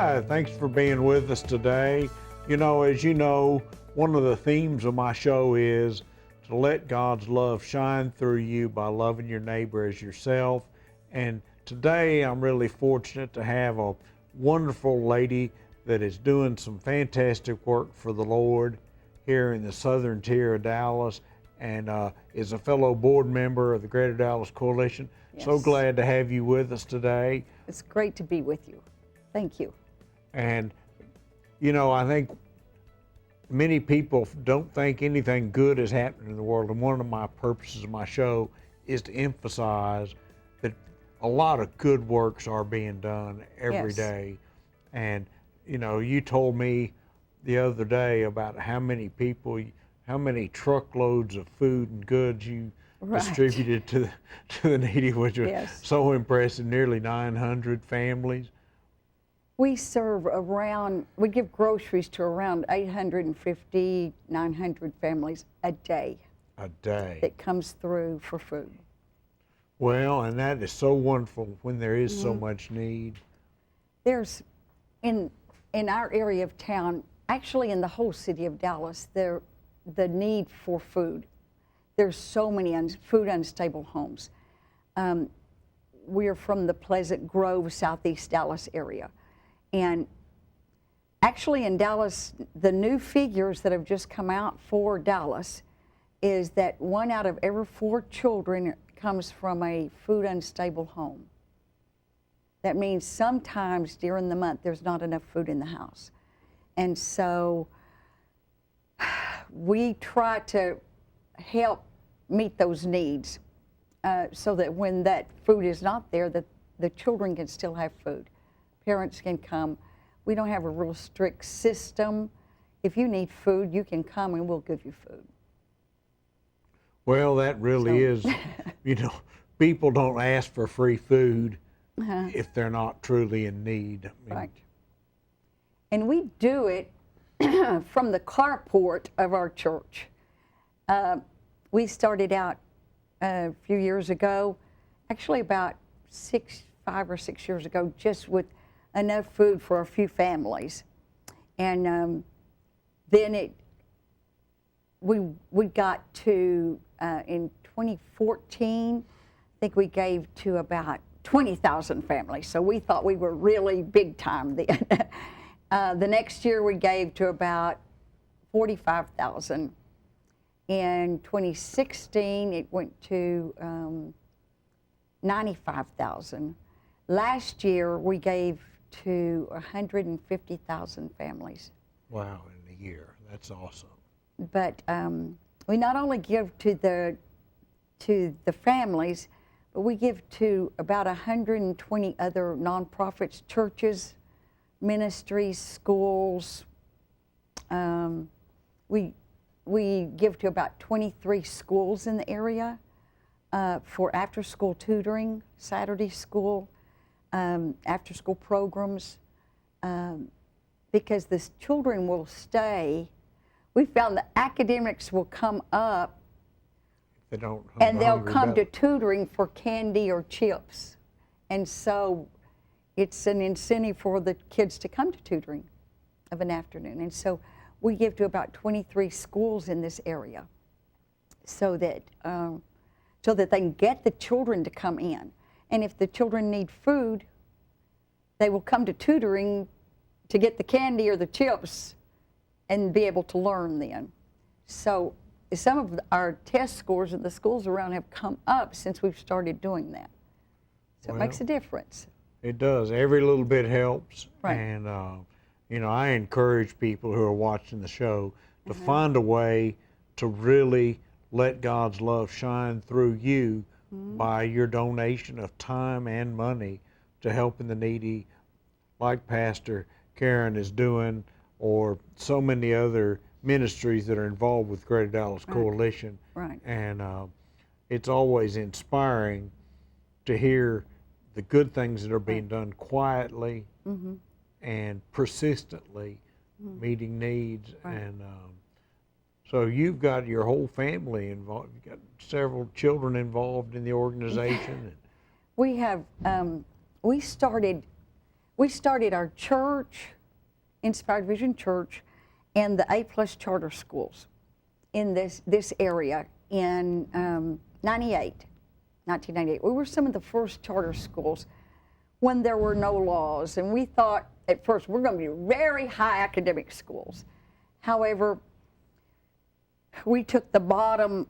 Hi, thanks for being with us today. You know, as you know, one of the themes of my show is to let God's love shine through you by loving your neighbor as yourself. And today I'm really fortunate to have a wonderful lady that is doing some fantastic work for the Lord here in the southern tier of Dallas, and is a fellow board member of the Greater Dallas Coalition. Yes. So glad to have you with us today. It's great to be with you. Thank you. And, you know, I think many people don't think anything good is happening in the world. And one of my purposes of my show is to emphasize that a lot of good works are being done every day. And, you know, you told me the other day about how many people, how many truckloads of food and goods you distributed to the needy, which was so impressive, nearly 900 families. We serve around, we give groceries to around 850, 900 families a day. A day. That comes through for food. Well, and that is so wonderful when there is so much need. There's, in our area of town, actually in the whole city of Dallas, the need for food. There's so many food unstable homes. We're from the Pleasant Grove, Southeast Dallas area. And actually in Dallas, the new figures that have just come out for Dallas is that 1 out of every 4 children comes from a food unstable home. That means sometimes during the month there's not enough food in the house. And so we try to help meet those needs so that when that food is not there, that the children can still have food. Parents can come. We don't have a real strict system. If you need food, you can come and we'll give you food. Well, that really is, you know, people don't ask for free food if they're not truly in need. Right. And we do it from the carport of our church. We started out a few years ago, actually about 5 or 6 years ago, just with enough food for a few families. And then we got to, in 2014, I think we gave to about 20,000 families. So we thought we were really big time then. The next year we gave to about 45,000. In 2016, it went to 95,000. Last year, we gave to 150,000 families. Wow, in a year. That's awesome. But we not only give to the families, but we give to about 120 other nonprofits, churches, ministries, schools. We give to about 23 schools in the area for after-school tutoring, Saturday school, after-school programs, because the children will stay. We found the academics will come up and they'll come to tutoring for candy or chips. And so it's an incentive for the kids to come to tutoring of an afternoon. And so we give to about 23 schools in this area so that they can get the children to come in. And if the children need food, they will come to tutoring to get the candy or the chips and be able to learn then. So some of our test scores in the schools around have come up since we've started doing that. So it makes a difference. It does. Every little bit helps. Right. And, you know, I encourage people who are watching the show to find a way to really let God's love shine through you by your donation of time and money to helping the needy, like Pastor Karen is doing, or so many other ministries that are involved with Greater Dallas Coalition. Right. And it's always inspiring to hear the good things that are being done quietly and persistently, meeting needs. And so you've got your whole family involved. You've got several children involved in the organization. We have, we started we started our church, Inspired Vision Church, and the A+ charter schools in this area in 1998. We were some of the first charter schools when there were no laws, and we thought at first we're going to be very high academic schools. However, we took the bottom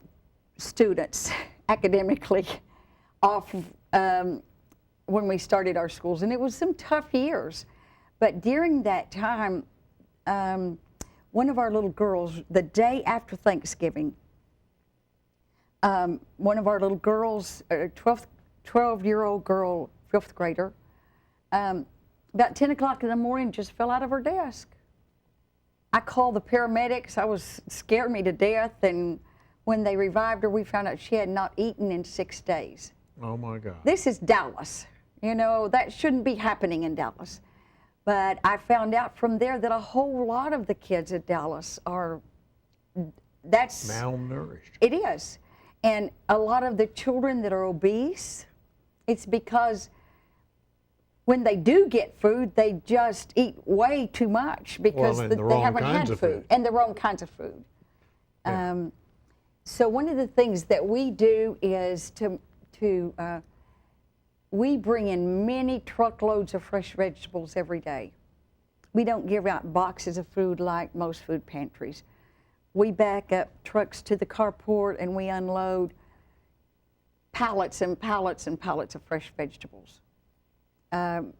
students academically off when we started our schools, and it was some tough years. But during that time, one of our little girls, the day after Thanksgiving, one of our little girls, a 12-year-old girl, 5th grader, about 10 o'clock in the morning, just fell out of her desk. I called the paramedics. I was scared me to death, and when they revived her, we found out she had not eaten in 6 days. Oh my God. This is Dallas. You know, that shouldn't be happening in Dallas. But I found out from there that a whole lot of the kids at Dallas are, that's malnourished. It is. And a lot of the children that are obese, it's because when they do get food, they just eat way too much because they haven't had food. And the wrong kinds of food. Yeah. So one of the things that we do is we bring in many truckloads of fresh vegetables every day. We don't give out boxes of food like most food pantries. We back up trucks to the carport and we unload pallets and pallets and pallets of fresh vegetables.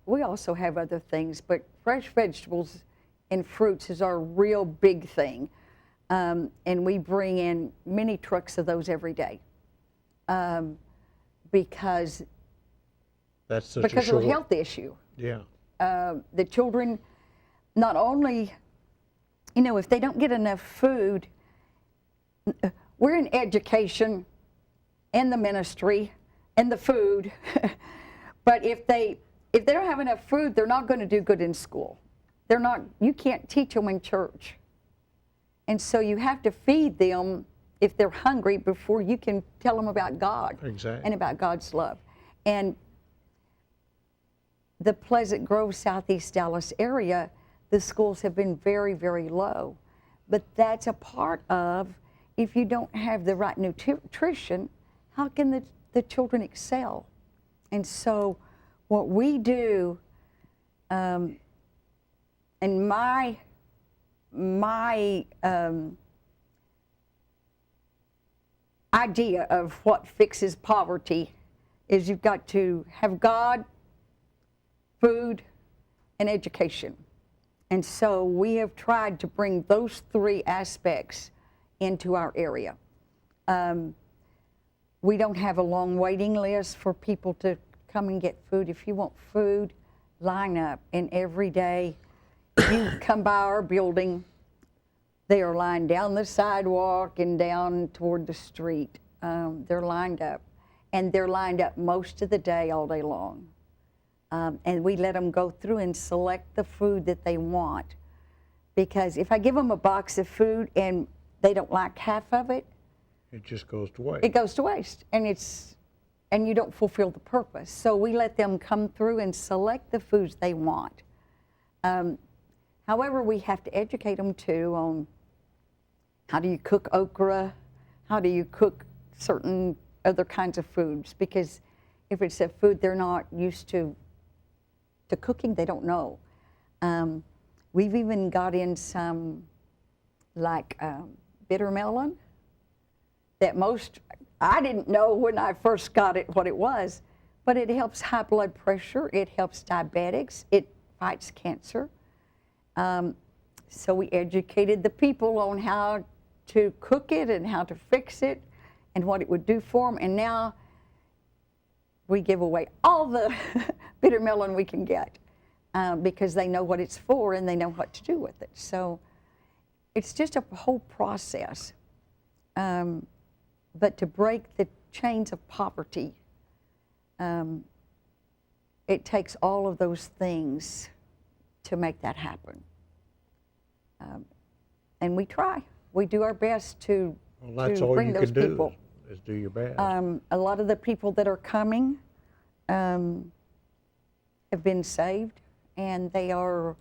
We also have other things, but fresh vegetables and fruits is our real big thing. And we bring in many trucks of those every day because of a health issue. Yeah. The children, not only, you know, if they don't get enough food, we're in education and the ministry and the food, but if they don't have enough food, they're not going to do good in school. You can't teach them in church. And so you have to feed them if they're hungry before you can tell them about God. Exactly. And about God's love. And the Pleasant Grove, Southeast Dallas area, the schools have been very, very low. But that's a part of, if you don't have the right nutrition, how can the children excel? And so what we do, and my idea of what fixes poverty is you've got to have God, food, and education. And so we have tried to bring those 3 aspects into our area. We don't have a long waiting list for people to come and get food. If you want food, line up. And every day you come by our building, they are lined down the sidewalk and down toward the street. They're lined up. And they're lined up most of the day, all day long. And we let them go through and select the food that they want. Because if I give them a box of food and they don't like half of it, it just goes to waste. It goes to waste, and you don't fulfill the purpose. So we let them come through and select the foods they want. However, we have to educate them too on how do you cook okra, how do you cook certain other kinds of foods, because if it's a food they're not used to cooking, they don't know. We've even got in some like bitter melon that I didn't know when I first got it what it was, but it helps high blood pressure, it helps diabetics, it fights cancer. So we educated the people on how to cook it and how to fix it and what it would do for them, and now we give away all the bitter melon we can get because they know what it's for and they know what to do with it. So it's just a whole process. But to break the chains of poverty, it takes all of those things to make that happen. And we try. We do our best to bring those people. Is do your best. A lot of the people that are coming have been saved and they are,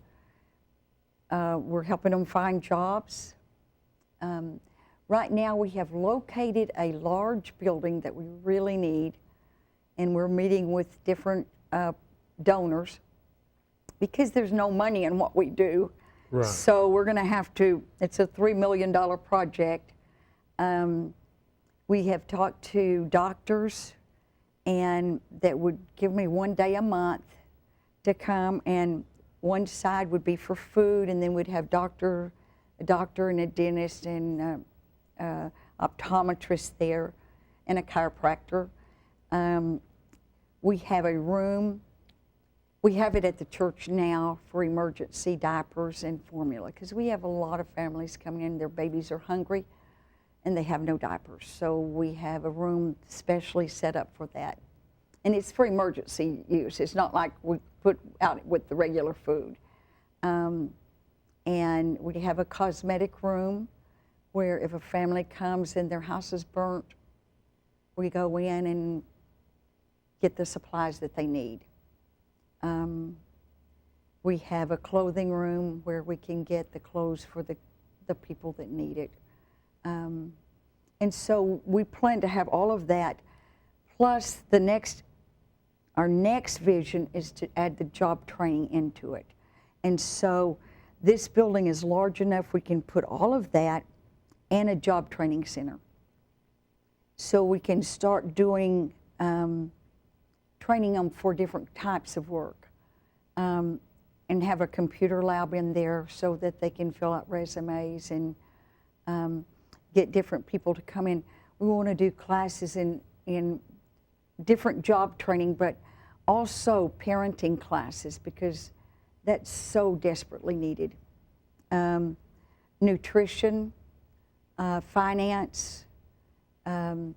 we're helping them find jobs. Right now we have located a large building that we really need, and we're meeting with different donors because there's no money in what we do. Right. So we're going to have to, it's a $3 million project. We have talked to doctors, and that would give me 1 day a month to come, and one side would be for food, and then we'd have a doctor and a dentist and optometrist there and a chiropractor. We have a room. We have it at the church now for emergency diapers and formula, because we have a lot of families coming in, their babies are hungry and they have no diapers. So we have a room specially set up for that. And it's for emergency use. It's not like we put out with the regular food. And we have a cosmetic room where if a family comes and their house is burnt, we go in and get the supplies that they need. We have a clothing room where we can get the clothes for the people that need it. And so we plan to have all of that, plus our next vision is to add the job training into it. And so this building is large enough we can put all of that and a job training center. So we can start doing, training them for different types of work, and have a computer lab in there so that they can fill out resumes and get different people to come in. We want to do classes in different job training, but also parenting classes, because that's so desperately needed. Nutrition, finance, family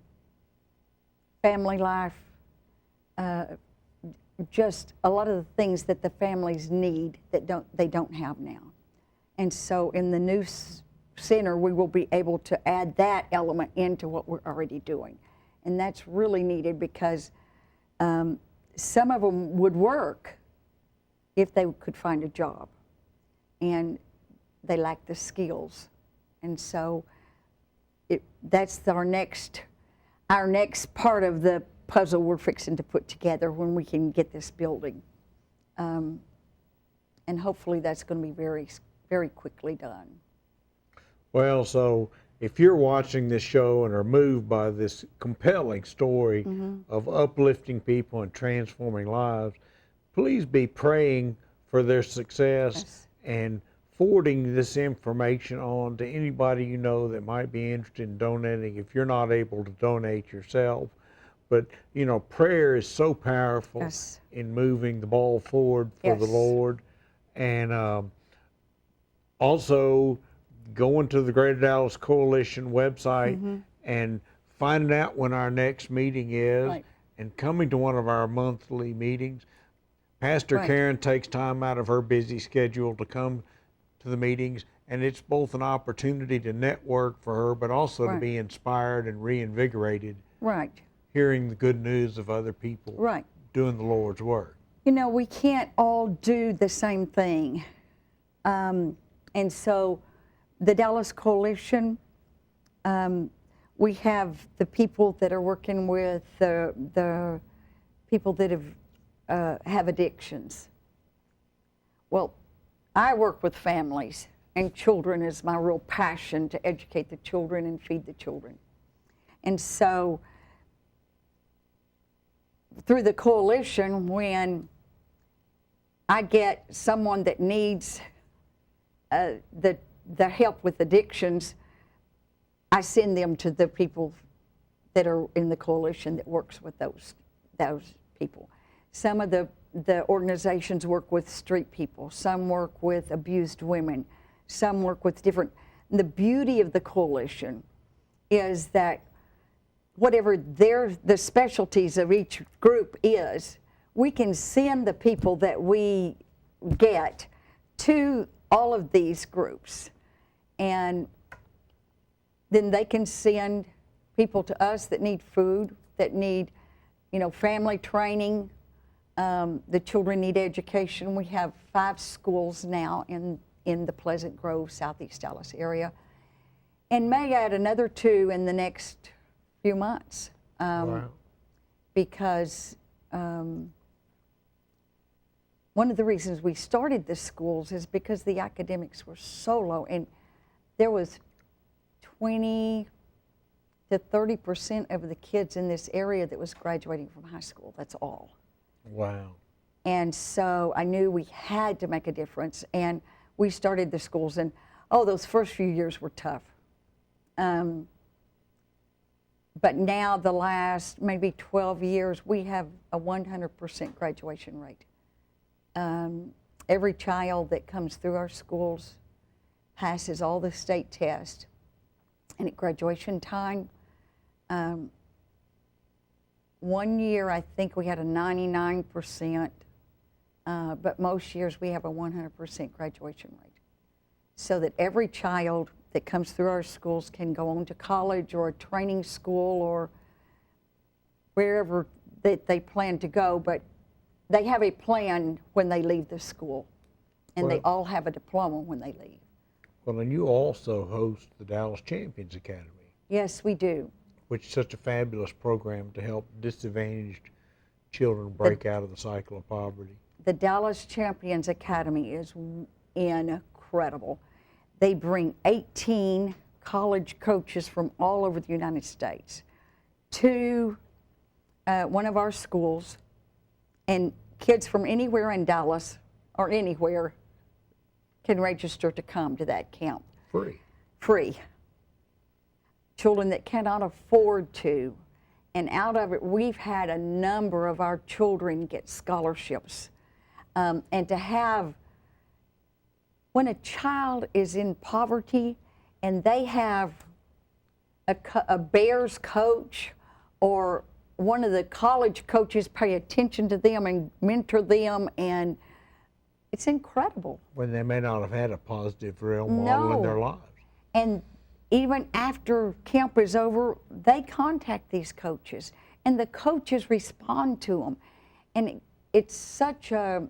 life, just a lot of the things that the families need that they don't have now. And so in the new center, we will be able to add that element into what we're already doing. And that's really needed, because some of them would work if they could find a job, and they lack the skills. And so that's our next part of the puzzle we're fixing to put together when we can get this building. And hopefully that's going to be very, very quickly done. Well, so if you're watching this show and are moved by this compelling story of uplifting people and transforming lives, please be praying for their success and forwarding this information on to anybody you know that might be interested in donating if you're not able to donate yourself. But, you know, prayer is so powerful in moving the ball forward for the Lord. And also going to the Greater Dallas Coalition website and finding out when our next meeting is and coming to one of our monthly meetings. Pastor Karen takes time out of her busy schedule to come to the meetings, and it's both an opportunity to network for her, but also to be inspired and reinvigorated. Hearing the good news of other people doing the Lord's work. You know, we can't all do the same thing. And so the Dallas Coalition, we have the people that are working with the people that have addictions. Well, I work with families, and children is my real passion, to educate the children and feed the children. And so through the coalition, when I get someone that needs the help with addictions, I send them to the people that are in the coalition that works with those people. Some of the organizations work with street people, some work with abused women, some work with different. The beauty of the coalition is that whatever the specialties of each group is, we can send the people that we get to all of these groups. And then they can send people to us that need food, that need, you know, family training, The children need education. We have 5 schools now in the Pleasant Grove, Southeast Dallas area, and may add another 2 in the next few months. Wow. Because one of the reasons we started the schools is because the academics were so low, and there was 20 to 30% of the kids in this area that was graduating from high school. That's all. Wow. And so I knew we had to make a difference, and we started the schools, and those first few years were tough. But now the last maybe 12 years, we have a 100% graduation rate. Every child that comes through our schools passes all the state tests, and at graduation time, one year I think we had a 99%, but most years we have a 100% graduation rate. So that every child that comes through our schools can go on to college or a training school or wherever that they plan to go, but they have a plan when they leave the school, and they all have a diploma when they leave. Well, and you also host the Dallas Champions Academy. Yes, we do. Which is such a fabulous program to help disadvantaged children break out of the cycle of poverty. The Dallas Champions Academy is incredible. They bring 18 college coaches from all over the United States to one of our schools, and kids from anywhere in Dallas or anywhere can register to come to that camp. Free. Free. Children that cannot afford to. And out of it, we've had a number of our children get scholarships. And to have, when a child is in poverty and they have a Bears coach or one of the college coaches pay attention to them and mentor them, and it's incredible. When they may not have had a positive role model in their lives. And even after camp is over, they contact these coaches, and the coaches respond to them. And it's such a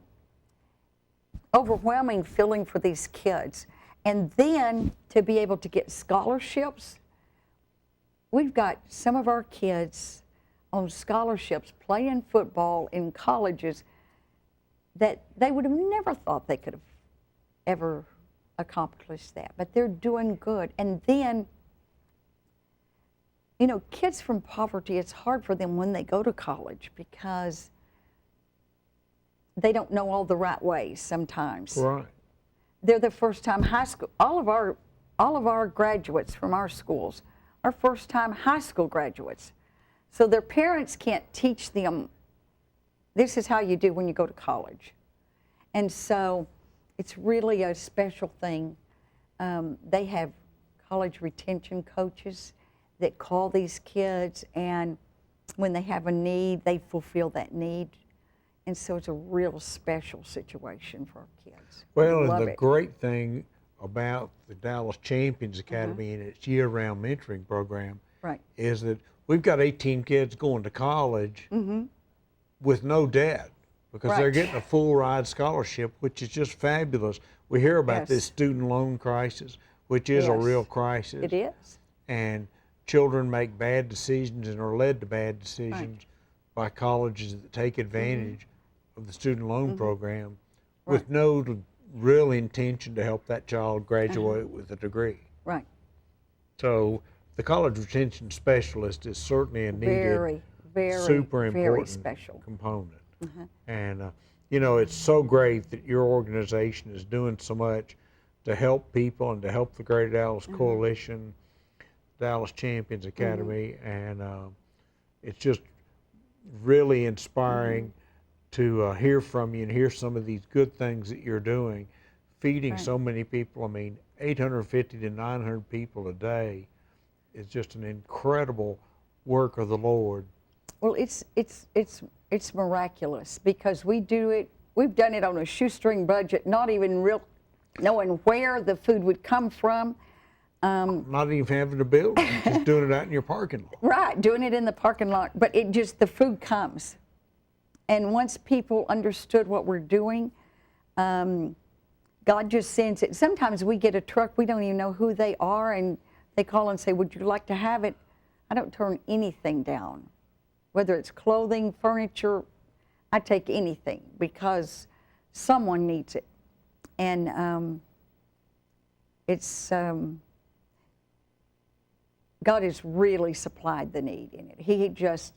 overwhelming feeling for these kids. And then to be able to get scholarships, we've got some of our kids on scholarships playing football in colleges that they would have never thought they could have ever accomplished that, but they're doing good. And then, you know, kids from poverty, it's hard for them when they go to college because they don't know all the right ways sometimes. Right. They're the first time high school, all of our graduates from our schools are first time high school graduates. So their parents can't teach them, this is how you do when you go to college. And so it's really a special thing. They have college retention coaches that call these kids, and when they have a need, they fulfill that need. And so it's a real special situation for our kids. Well, and the great thing about the Dallas Champions Academy and its year-round mentoring program is that we've got 18 kids going to college with no debt because they're getting a full ride scholarship, which is just fabulous. We hear about this student loan crisis, which is a real crisis. It is. And children make bad decisions and are led to bad decisions by colleges that take advantage of the student loan program with no real intention to help that child graduate with a degree. Right. So the college retention specialist is certainly a needed, super important component. And you know, it's so great that your organization is doing so much to help people and to help the Greater Dallas Coalition, Dallas Champions Academy, and it's just really inspiring to hear from you and hear some of these good things that you're doing, feeding so many people. I mean, 850 to 900 people a day is just an incredible work of the Lord. Well, it's miraculous because we've done it on a shoestring budget, not even knowing where the food would come from. Not even having to build it, just doing it out in your parking lot. Right, doing it in the parking lot, but the food comes. And once people understood what we're doing, God just sends it. Sometimes we get a truck, we don't even know who they are, and they call and say, would you like to have it? I don't turn anything down. Whether it's clothing, furniture, I take anything because someone needs it. And God has really supplied the need in it. He just,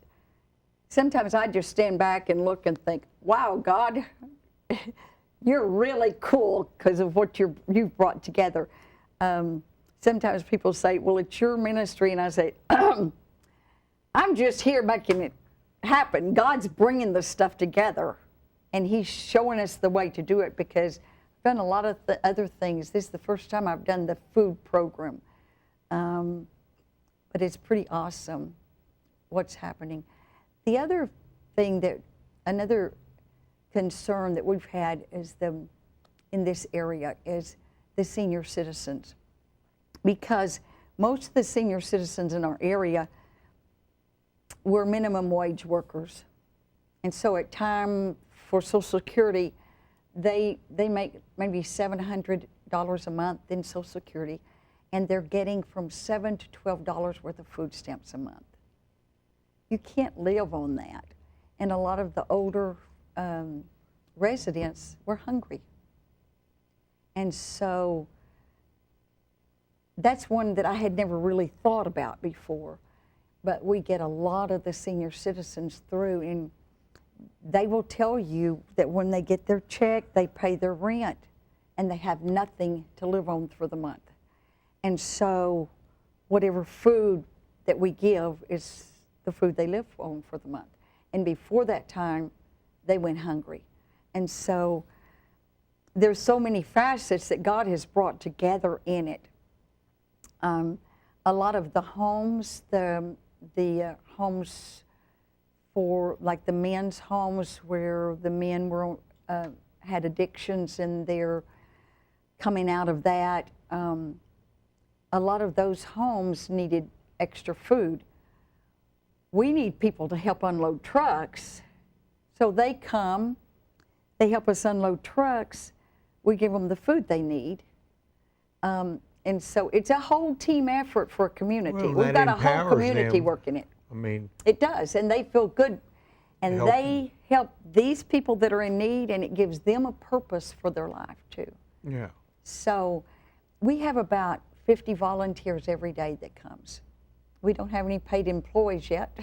sometimes I just stand back and look and think, wow, God, you're really cool because of what you've brought together. Sometimes people say, well, it's your ministry, and I say, I'm just here making it happen. God's bringing the stuff together, and He's showing us the way to do it, because I've done a lot of other things. This is the first time I've done the food program, but it's pretty awesome what's happening. The other thing another concern that we've had is in this area is the senior citizens, because most of the senior citizens in our area were minimum wage workers, and so at time for Social Security, they make maybe $700 a month in Social Security, and they're getting from $7 to $12 worth of food stamps a month. You can't live on that, and a lot of the older residents were hungry. And so that's one that I had never really thought about before. But we get a lot of the senior citizens through, and they will tell you that when they get their check, they pay their rent, and they have nothing to live on for the month. And so whatever food that we give is the food they live on for the month. And before that time, they went hungry. And so there's so many facets that God has brought together in it. A lot of the homes, the homes for, like the men's homes where the men were had addictions and they're coming out of that, a lot of those homes needed extra food. We need people to help unload trucks, so they come, they help us unload trucks, we give them the food they need. And so it's a whole team effort for a community. Well, we've got a whole community working it. I mean, it does, and they feel good, and they help these people that are in need, and it gives them a purpose for their life too. Yeah. So we have about 50 volunteers every day that comes. We don't have any paid employees yet,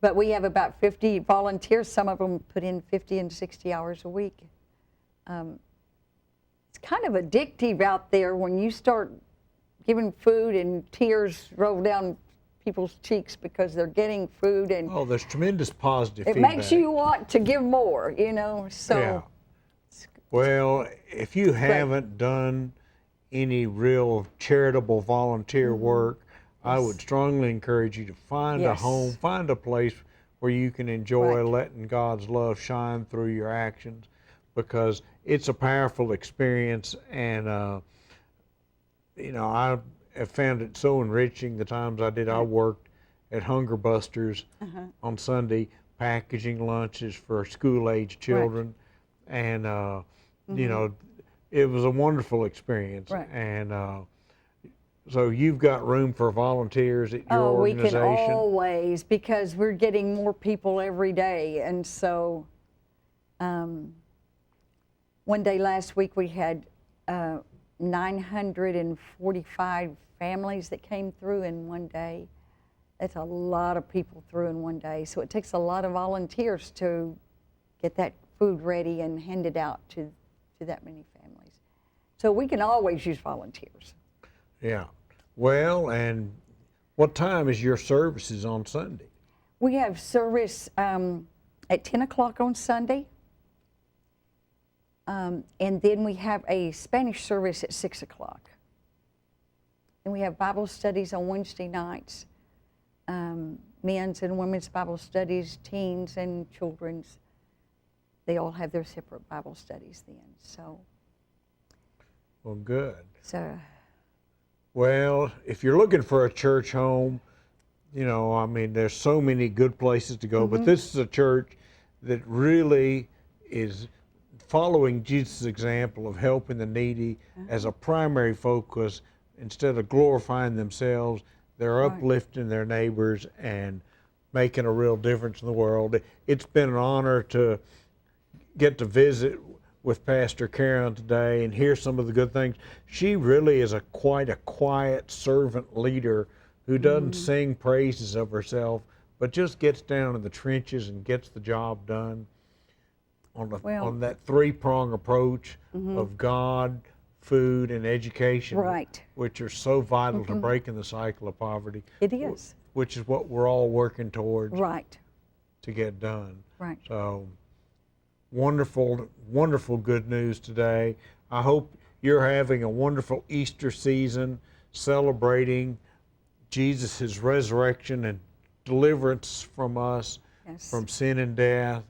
but we have about 50 volunteers. Some of them put in 50 and 60 hours a week. It's kind of addictive out there when you start giving food and tears roll down people's cheeks because they're getting food, and oh, there's tremendous positive feedback. It makes you want to give more, you know. So, yeah. Well, if you haven't done any real charitable volunteer work, I would strongly encourage you to find a home, find a place where you can enjoy letting God's love shine through your actions, because it's a powerful experience. And you know, I have found it so enriching the times I did. I worked at Hunger Busters on Sunday, packaging lunches for school-age children, and you know, it was a wonderful experience. And so you've got room for volunteers at your organization? We can always, because we're getting more people every day. And so one day last week we had 945 families that came through in one day. That's a lot of people through in one day. So it takes a lot of volunteers to get that food ready and hand it out to that many families. So we can always use volunteers. Yeah. Well, and what time is your services on Sunday? We have service at 10 o'clock on Sunday. And then we have a Spanish service at 6 o'clock. And we have Bible studies on Wednesday nights, men's and women's Bible studies, teens and children's. They all have their separate Bible studies then. So. Well, good. So. Well, if you're looking for a church home, you know, I mean, there's so many good places to go, but this is a church that really is following Jesus' example of helping the needy as a primary focus. Instead of glorifying themselves, they're uplifting their neighbors and making a real difference in the world. It's been an honor to get to visit with Pastor Karen today and hear some of the good things. She really is quite a quiet servant leader who doesn't sing praises of herself, but just gets down in the trenches and gets the job done on that three-prong approach of God, food, and education, which are so vital to breaking the cycle of poverty. It is. Which is what we're all working towards to get done. Right. So wonderful, wonderful good news today. I hope you're having a wonderful Easter season, celebrating Jesus' resurrection and deliverance from us, from sin and death,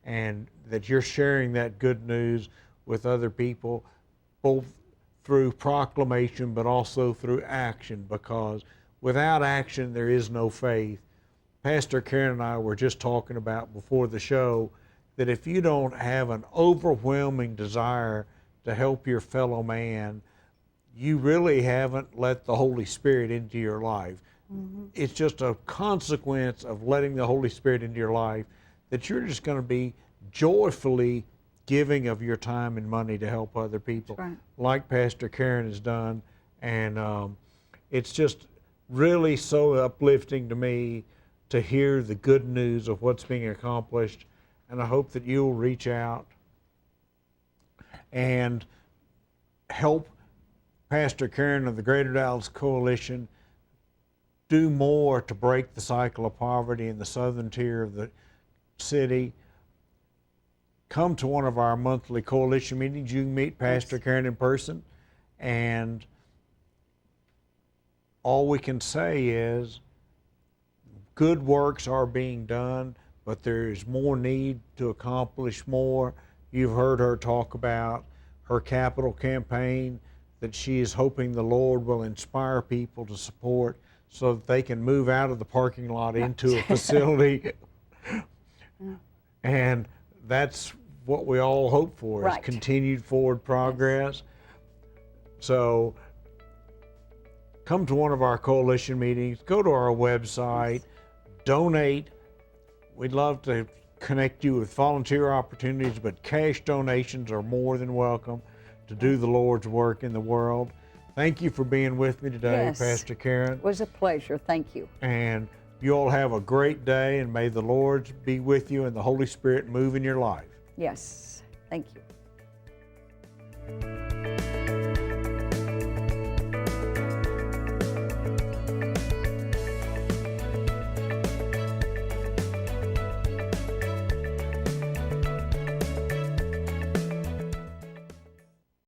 and that you're sharing that good news with other people, both through proclamation but also through action, because without action there is no faith. Pastor Karen and I were just talking about before the show that if you don't have an overwhelming desire to help your fellow man, you really haven't let the Holy Spirit into your life. It's just a consequence of letting the Holy Spirit into your life that you're just going to be joyfully giving of your time and money to help other people, like Pastor Karen has done. And it's just really so uplifting to me to hear the good news of what's being accomplished. And I hope that you'll reach out and help Pastor Karen of the Greater Dallas Coalition do more to break the cycle of poverty in the southern tier of the city. Come to one of our monthly coalition meetings. You can meet Pastor Karen in person, and all we can say is good works are being done, but there is more need to accomplish more. You've heard her talk about her capital campaign that she is hoping the Lord will inspire people to support so that they can move out of the parking lot into a facility. And that's what we all hope for, is continued forward progress. So come to one of our coalition meetings, go to our website, donate. We'd love to connect you with volunteer opportunities, but cash donations are more than welcome to do the Lord's work in the world. Thank you for being with me today, Pastor Karen. It was a pleasure. Thank you. And you all have a great day, and may the Lord be with you and the Holy Spirit move in your life. Yes. Thank you.